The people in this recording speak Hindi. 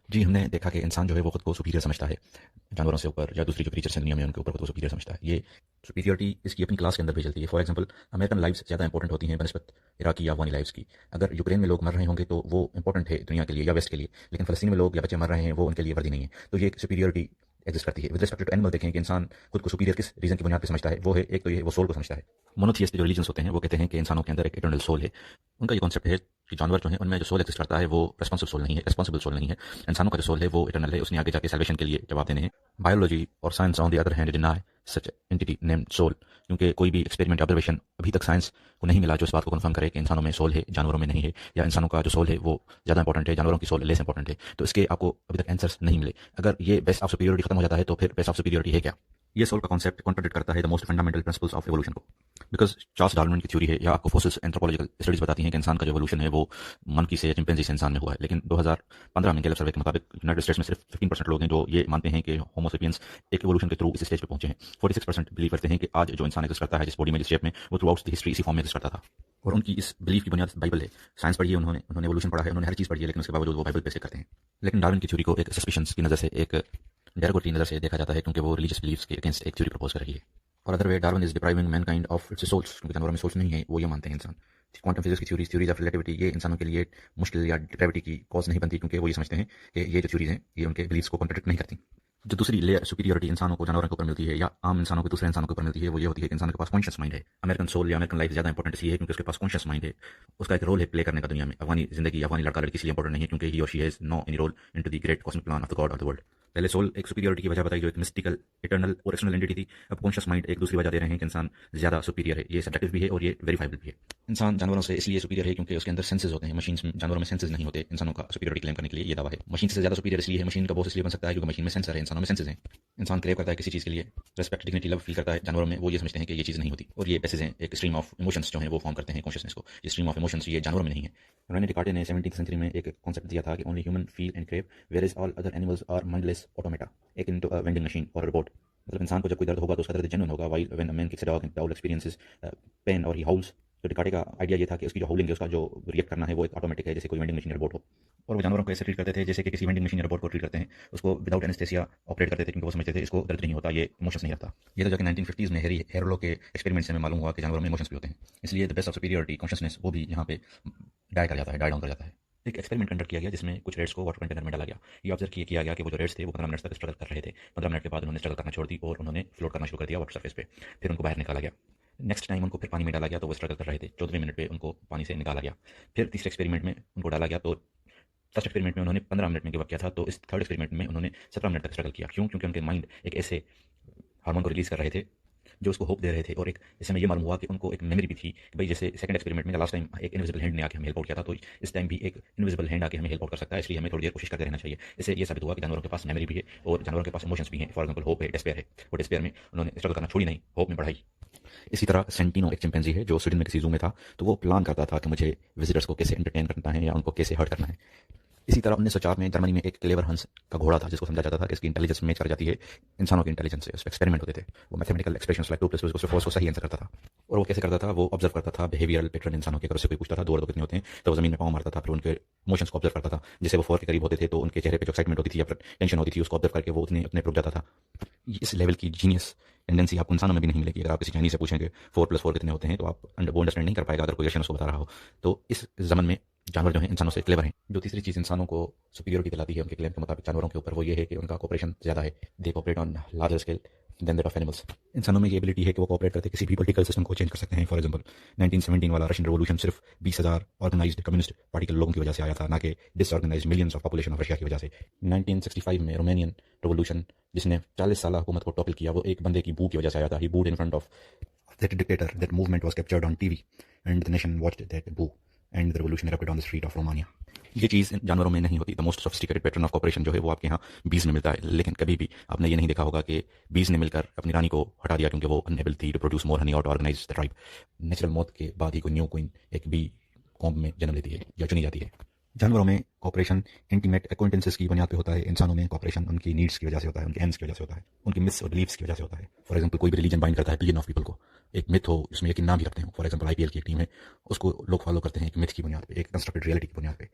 जी, हमने देखा कि इंसान जो है वो खुद को सुपीरियर समझता है, जानवरों से ऊपर या दूसरी जो क्रीचर्स हैं दुनिया में उनके ऊपर खुद को सुपीरियर समझता है। ये सुपीरियरिटी इसकी अपनी क्लास के अंदर भी चलती है। फॉर एग्जांपल अमेरिकन लाइव्स ज़्यादा इंपॉर्टेंट होती हैं बनस्बत इराकी या अफ़गानी लाइव्स की। अगर यूक्रेन में लोग मर रहे होंगे तो वो इंपॉर्टेंट है दुनिया के लिए या वेस्ट के लिए, लेकिन फ़लस्तीन में लोग या बच्चे मर रहे हैं वो उनके लिए वर्दी नहीं है। तो ये एक सुपीरियरिटी एग्जिस्ट करती है। विद रिस्पेक्ट टू एनिमल देखें कि इंसान खुद को सुपीरियर किस रीज़न की बुनियाद पे समझता है, वो है एक तो ये वो सोल को समझता है। मोनोथिएस्ट जो रिलीजन्स होते हैं वो कहते हैं कि इंसानों के अंदर एक इटर्नल सोल है। उनका ये कॉन्सेप्ट है कि जानवर जो हैं उनमें जो सोल एक्सिस्ट करता है वो रिस्पॉन्सिबल सोल नहीं है। इंसानों का जो सोल है वो इटर्नल है, उसने आगे जाके सैल्वेशन के लिए जवाब देने हैं। बायोलॉजी और science on the other hand deny such entity named soul, क्योंकि कोई भी एक्सपेरिमेंट ऑब्जर्वेशन अभी तक साइंस को नहीं मिला जो इस बात को कंफर्म करे कि इंसानों में सोल है, जानवरों में नहीं है, या इंसानों का जो सोल है वो ज़्यादा इंपॉर्टेंट है, जानवरों की सोल लेस इंपॉर्टेंट है। तो इसके आपको अभी तक आंसर्स नहीं मिले। अगर ये बेस ऑफ सुपीरियरिटी खत्म हो जाता है तो फिर बेस ऑफ सुपीरियरिटी है क्या? ये सोल का कॉन्सेप्ट कॉन्ट्राडिक्ट करता है the most fundamental principles of evolution को। बिकॉज चार्ल्स डार्विन की थ्योरी है या आपको फोसिल्स एंथ्रोपोलॉजिकल स्टडीज बताती हैं कि इंसान का जो एवोल्यूशन है वो मंकी से या चिंपैंजी से इंसान में हुआ है। लेकिन 2015 में गैलप सर्वे के मुताबिक यूनाइटेड स्टेट्स में सिर्फ 15% लोग हैं जो ये मानते हैं कि होमो सेपियंस एक एवोल्यूशन के थ्रू इस स्टेज पे पहुंचे हैं। 46% बिलीव करते हैं कि आज जो इंसान एग्जिस्ट करता है जिस बॉडी में जिस शेप में, वो थ्रू आउट द हिस्ट्री इसी फॉर्म में एग्जिस्ट करता था। और उनकी इस बिलीफ की बुनियाद बाइबल है। साइंस पढ़ी है उन्होंने, एवोल्यूशन पढ़ा है, उन्होंने हर चीज़ पढ़ी है, लेकिन उसके बावजूद वो बाइबल पे से करते हैं। लेकिन डार्विन की थ्योरी को एक सस्पिशंस की नज़र से, एक डेरोगेटरी नज़र से देखा जाता है, क्योंकि वो रिलीजियस बिलीफ्स के अगेंस्ट एक थ्योरी प्रपोज कर रही है। और other way Darwin is depriving mankind of its souls, क्योंकि जानवरों में सोल्स नहीं है, वो ये मानते हैं इंसान। क्वांटम फिजिक्स की थ्योरीज ऑफ रिलेटिविटी ये इंसानों के लिए मुश्किल या ग्रेविटी की कॉज नहीं बनती, क्योंकि वो ये समझते हैं कि ये जो थ्योरीज हैं ये उनके बिलीफ्स को कॉन्ट्रडिक्ट नहीं करती। जो दूसरी लेयर सुपीरियरिटी इंसानों को जानवरों के ऊपर मिलती है या आम इंसानों को दूसरे इंसानों के ऊपर मिलती है, वो ये होती है कि इंसान के पास कॉन्शियस माइंड है। अमेरिकन सोल या अमेरिकन लाइफ ज़्यादा इंपॉर्टेंट इसलिए है क्योंकि उसके पास कॉन्शियस माइंड है, उसका एक रोल है प्ले करने का दुनिया में। अफगानी जिंदगी, अफगानी लड़का लड़की इसलिए इंपॉर्टेंट नहीं है क्योंकि ही और she has no any role into the great cosmic plan of the god of the world. पहले सोल एक सुपीरियरिटी की वजह बताई जो एक मिस्टिकल इटर्नल और एक्सटर्नल एंटिटी थी। अब कॉन्शियस माइंड एक दूसरी वजह दे रहे हैं कि इंसान ज़्यादा सुपीरियर है। ये सब्जेक्टिव भी है और ये वेरीफाइबल भी है। इंसान जानवरों से इसलिए सुपीरियर है क्योंकि उसके अंदर सेंसेस होते हैं। मशीन्स में, जानवरों में सेंसेस नहीं होते। इंसानों का सुपीरियरिटी क्लेम करने के लिए ये दावा है। मशीन से ज़्यादा सुपीरियर इसलिए है, मशीन का बॉस इसलिए बन सकता है क्योंकि मशीन में सेंसर है, इंसानों में सेंसेस हैं। इंसान क्रेव करता है किसी चीज़ के लिए रिस्पेक्ट, डिग्निटी, लव फील करता है, जानवरों में वो ये समझते हैं कि ये चीज़ नहीं होती। और ये बेसिस हैं एक स्ट्रीम ऑफ इमोशंस जो है वो फॉर्म करते हैं कॉन्शियसनेस को। ये स्ट्रीम ऑफ इमोशंस ये जानवरों में नहीं है। रेने डिकार्टे ने 17th सेंचुरी में एक कॉन्सेप्ट दिया था कि only human feel and crave whereas all other animals are mindless automata, एक इनटू अ वेंडिंग मशीन और रोबोट। मतलब इंसान को जब कोई दर्द होगा तो उसका दर्द जेन्युइन होगा, while when a man kicks a dog, dog experiences pain और ही हाउल्स। तो डिकार्टे का आइडिया ये था कि उसकी जो हाउलिंग है, उसका जो रिएक्ट करना है वो एक ऑटोमेटिक है, जैसे कोई वेंडिंग मशीन या रोबोट हो। और वो जानवरों को ऐसे ट्रीट करते थे जैसे कि किसी वेंडिंग मशीन या रोबोट को ट्रीट करते हैं। उसको विदाउट एनेस्थेसिया ऑपरेट करते थे क्योंकि वो समझते थे इसको दर्द नहीं होता, ये इमोशंस नहीं रखता। ये तो जाके 1950s में हेरोलो के एक्सपेरिमेंट से हमें मालूम हुआ कि जानवरों में इमोशंस भी होते हैं। इसलिए the best of superiority consciousness वो भी यहाँ पे डाई कर जाता है, डाई डाउन कर जाता है। एक एक्सपेरिमेंट कंडक्ट किया गया जिसमें कुछ रेड्स को वाटर कंटेनर में डाला गया। ये ऑब्जर्व किया गया कि वो जो रेड्स थे वो 15 मिनट तक स्ट्रगल कर रहे थे। 15 मिनट के बाद उन्होंने स्ट्रगल करना छोड़ दी और उन्होंने फ्लोट करना शुरू कर दिया वाटर सरफेस पे। फिर उनको बाहर निकाला गया। नेक्स्ट टाइम उनको फिर पानी में डाला गया तो वो स्ट्रगल कर रहे थे। 14वें मिनट पे उनको पानी से निकाला गया। फिर तीसरे एक्सपेरिमेंट में उनको डाला गया तो फर्स्ट एक्सपेरिमेंट में उन्होंने 15 मिनट में गिव अप किया था, तो इस थर्ड एक्सपेरिमेंट में उन्होंने 17 मिनट तक स्ट्रगल किया। क्यों? क्योंकि उनके माइंड एक ऐसे हार्मोन को रिलीज कर रहे थे जो उसको होप दे रहे थे। और एक इसमें ये मालूम हुआ कि उनको एक मेमोरी भी थी कि भाई जैसे सेकंड एक्सपेरिमेंट में लास्ट टाइम एक इनविजिबल हैंड ने आके हमें हेल्प आउट किया था, तो इस टाइम भी एक इनविजिबल हैंड आके हमें हेल्प आउट कर सकता है, इसलिए हमें थोड़ी देर कोशिश करते रहना चाहिए। इससे ये साबित हुआ कि जानवरों के पास मेमोरी भी है और जानवरों के पास इमोशंस भी हैं। फॉर एग्जाम्पल होप है, डिस्पेयर है। वो डिस्पेयर में उन्होंने स्ट्रगल करना छोड़ी नहीं, होप में बढ़ाई। इसी तरह सेंटिनो एक चिंपैंजी है जो स्वीडन में किसी जू में था, तो वो प्लान करता था कि मुझे विजिटर्स को कैसे एंटरटेन करना है या उनको कैसे हर्ट करना है। इसी तरह 1904 में जर्मनी में एक क्लेवर हंस का घोड़ा था जिसको समझा जाता था कि इसकी इंटेलिजेंस मैच कर जाती है इंसानों की इंटेलिजेंस से। उस पर एक्सपेरिमेंट होते थे। वो मैथमेटिकल एक्सप्रेशंस लाइक 2+2 सही आंसर करता था। और वो कैसे करता था? वो ऑब्जर्व करता था बिहेवियरल पैटर्न इंसानों के। अगर उससे कोई पूछता था 2 और 2 कितने होते हैं, तो वो जमीन में पाँव मारता था, फिर उनके इमोशंस को ऑब्जर्व करता था। जैसे वो 4 के करीब होते थे तो उनके चेहरे पे जो एक्साइटमेंट होती थी या फिर टेंशन होती थी उसको ऑब्जर्व करके वो उतने अपने रुक जाता था। इस लेवल की जीनियस टेंडेंसी आपको इंसानों में भी नहीं मिलेगी। अगर आप किसी चाइनीज से पूछेंगे 4+4 कितने होते हैं तो आप वो अंडरस्टैंड नहीं कर पाएगा अगर कोई रशियन उसको बता रहा हो। तो इस जमन में जानवर जो हैं इंसानों से क्लेवर हैं। जो तीसरी चीज़ इंसानों को सुपीरियरिटी दिलाती है उनके क्लेम के मुताबिक जानवरों के ऊपर, वो ये है कि उनका कोऑपरेशन ज़्यादा है। They cooperate on larger scale than that of animals. इंसानों में ये एबिलिटी है कि वो कोऑपरेट करते किसी भी पॉलिटिकल सिस्टम को चेंज कर सकते हैं। फॉर एग्जांपल 1917 वाला रशियन रेवोल्यूशन सिर्फ 20,000 ऑर्गेनाइज्ड कम्युनिस्ट पार्टी के लोगों की वजह से आया था, ना कि disorganised millions of population of Russia की वजह से। 1965 में रोमानियन रेवोल्यूशन जिसने 40 साल हुकूमत को टॉपल किया, वो एक बंदे की बू की वजह से आया था। He booed in front of that dictator, that movement was captured on TV and the nation watched that boo and the revolution erupted on the street of Romania. ये चीज़ जानवरों में नहीं होती। The most sophisticated pattern of cooperation जो है वो आपके यहाँ बीज में मिलता है, लेकिन कभी भी आपने ये नहीं देखा होगा कि बीज ने मिलकर अपनी रानी को हटा दिया क्योंकि वो अनएबल थी टू प्रोड्यूस मोर हनी और to organise the tribe. Natural मौत के बाद ही कोई न्यू क्वीन एक बी कॉम्ब में जन्म लेती है या चुनी जाती है। जानवरों में कॉपरेशन इंटीमेट एक्वेंटेंसेस की बुनियाद पे होता है। इंसानों में कॉपरेशन उनकी नीड्स की वजह से होता है, उनके एम्स की वजह से होता है, उनकी मिथ्स और बिलीफ्स की वजह से होता है। फॉर एग्जांपल कोई भी रिलीजन बाइंड करता है बिलियन ऑफ पीपल को। एक मिथ हो उसमें यकीन ना भी रखते हो, फॉर एग्जांपल आईपीएल की एक टीम है, उसको लोग फॉलो करते हैं एक मिथ की बुनियाद पे, एक कंस्ट्रक्टेड रियलिटी की बुनियाद पे।